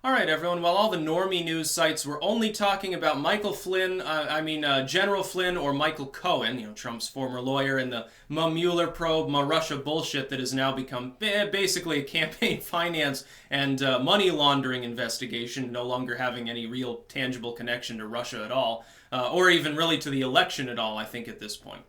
All right, everyone. While all the normie news sites were only talking about General Flynn or Michael Cohen, Trump's former lawyer, and the Mueller probe, Russia bullshit that has now become basically a campaign finance and money laundering investigation, no longer having any real tangible connection to Russia at all. Or even really to the election at all, I think, at this point.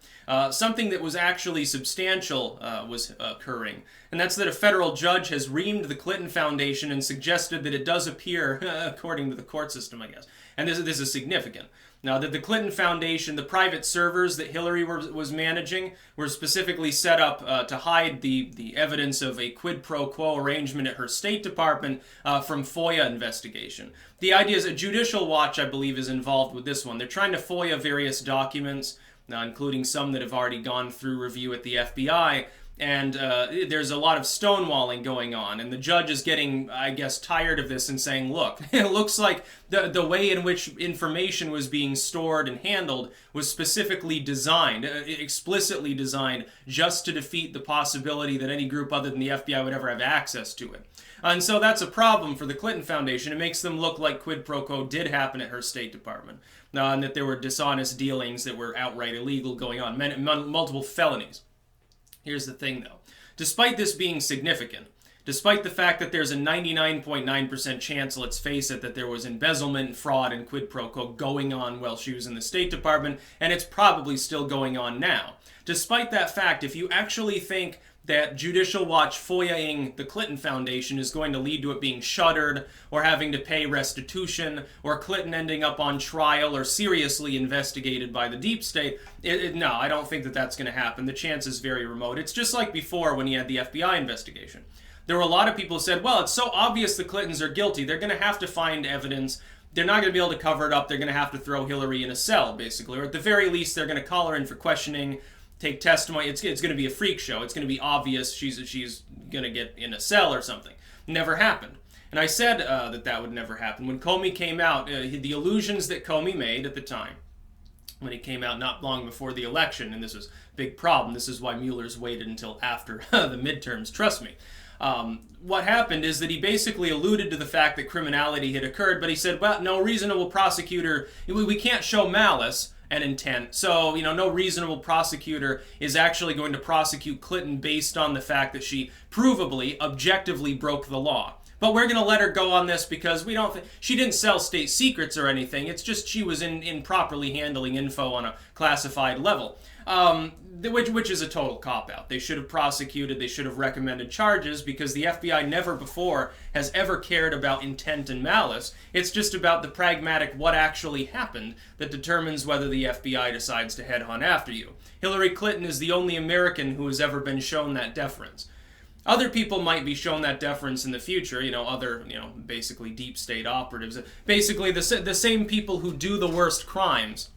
Something that was actually substantial was occurring, and that's that a federal judge has reamed the Clinton Foundation and suggested that it does appear, according to the court system, I guess, and this is significant. Now, that the Clinton Foundation, the private servers that Hillary was managing, were specifically set up to hide the evidence of a quid pro quo arrangement at her State Department from FOIA investigation. The idea is a Judicial Watch, I believe, is involved with this one. They're trying to FOIA various documents, including some that have already gone through review at the FBI, and there's a lot of stonewalling going on, and the judge is getting, I guess, tired of this and saying, look, it looks like the way in which information was being stored and handled was specifically designed, explicitly designed, just to defeat the possibility that any group other than the FBI would ever have access to it. And so that's a problem for the Clinton Foundation. It makes them look like quid pro quo did happen at her State Department, and that there were dishonest dealings that were outright illegal going on, multiple felonies. Here's the thing, though. Despite this being significant, despite the fact that there's a 99.9% chance, let's face it, that there was embezzlement, fraud, and quid pro quo going on while she was in the State Department, and it's probably still going on now. Despite that fact, if you actually think that Judicial Watch FOIA-ing the Clinton Foundation is going to lead to it being shuttered, or having to pay restitution, or Clinton ending up on trial or seriously investigated by the deep state, no, I don't think that that's going to happen. The chance is very remote. It's just like before when he had the FBI investigation. There were a lot of people who said, well, it's so obvious the Clintons are guilty, they're going to have to find evidence. They're not going to be able to cover it up. They're going to have to throw Hillary in a cell, basically. Or at the very least, they're going to call her in for questioning, take testimony. It's going to be a freak show. It's going to be obvious she's going to get in a cell or something. Never happened. And I said that would never happen. When Comey came out, the illusions that Comey made at the time, when he came out not long before the election, and this was a big problem. This is why Mueller's waited until after the midterms, trust me. What happened is that he basically alluded to the fact that criminality had occurred, but he said, well, no reasonable prosecutor, we can't show malice and intent. So, no reasonable prosecutor is actually going to prosecute Clinton based on the fact that she provably, objectively broke the law. But we're going to let her go on this because we don't think she didn't sell state secrets or anything. It's just she was improperly handling info on a classified level, which is a total cop-out. They should have prosecuted, they should have recommended charges, because the FBI never before has ever cared about intent and malice. It's just about the pragmatic what actually happened that determines whether the FBI decides to headhunt after you. Hillary Clinton is the only American who has ever been shown that deference. Other people might be shown that deference in the future, basically deep state operatives. Basically the same people who do the worst crimes.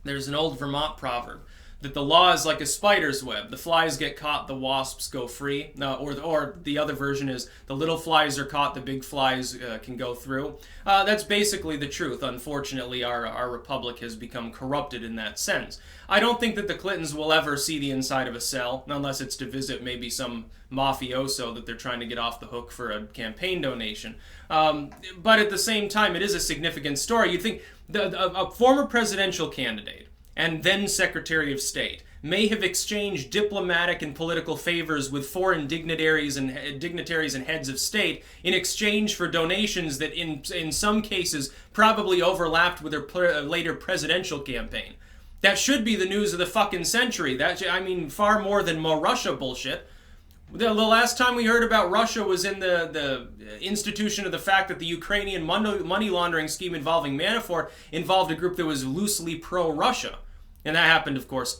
There's an old Vermont proverb that the law is like a spider's web. The flies get caught, the wasps go free. Or the other version is the little flies are caught, the big flies can go through. That's basically the truth. Unfortunately, our republic has become corrupted in that sense. I don't think that the Clintons will ever see the inside of a cell, unless it's to visit maybe some mafioso that they're trying to get off the hook for a campaign donation. But at the same time, it is a significant story. You'd think a former presidential candidate and then Secretary of State may have exchanged diplomatic and political favors with foreign dignitaries and heads of state in exchange for donations that in some cases probably overlapped with their later presidential campaign. That should be the news of the fucking century. Far more than more Russia bullshit. The last time we heard about Russia was in the institution of the fact that the Ukrainian money laundering scheme involving Manafort involved a group that was loosely pro-Russia. And that happened, of course,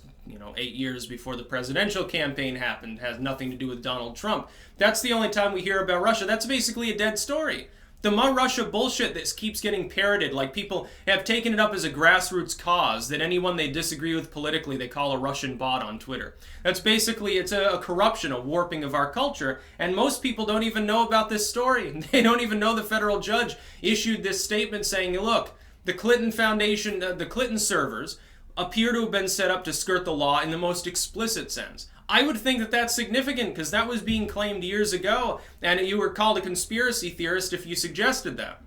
8 years before the presidential campaign happened. It has nothing to do with Donald Trump. That's the only time we hear about Russia. That's basically a dead story. The Russia bullshit that keeps getting parroted, like people have taken it up as a grassroots cause, that anyone they disagree with politically, they call a Russian bot on Twitter. That's basically, it's a corruption, a warping of our culture, and most people don't even know about this story. They don't even know the federal judge issued this statement saying, look, the Clinton Foundation, the Clinton servers, appear to have been set up to skirt the law in the most explicit sense. I would think that that's significant because that was being claimed years ago, and you were called a conspiracy theorist if you suggested that.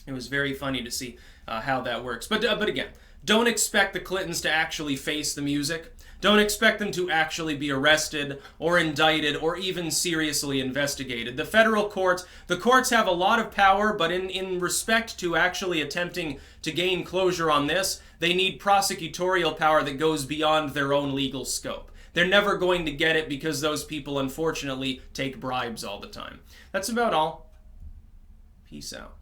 It was very funny to see how that works. But again, don't expect the Clintons to actually face the music. Don't expect them to actually be arrested or indicted or even seriously investigated. The federal courts, the courts have a lot of power, but in respect to actually attempting to gain closure on this, they need prosecutorial power that goes beyond their own legal scope. They're never going to get it because those people, unfortunately, take bribes all the time. That's about all. Peace out.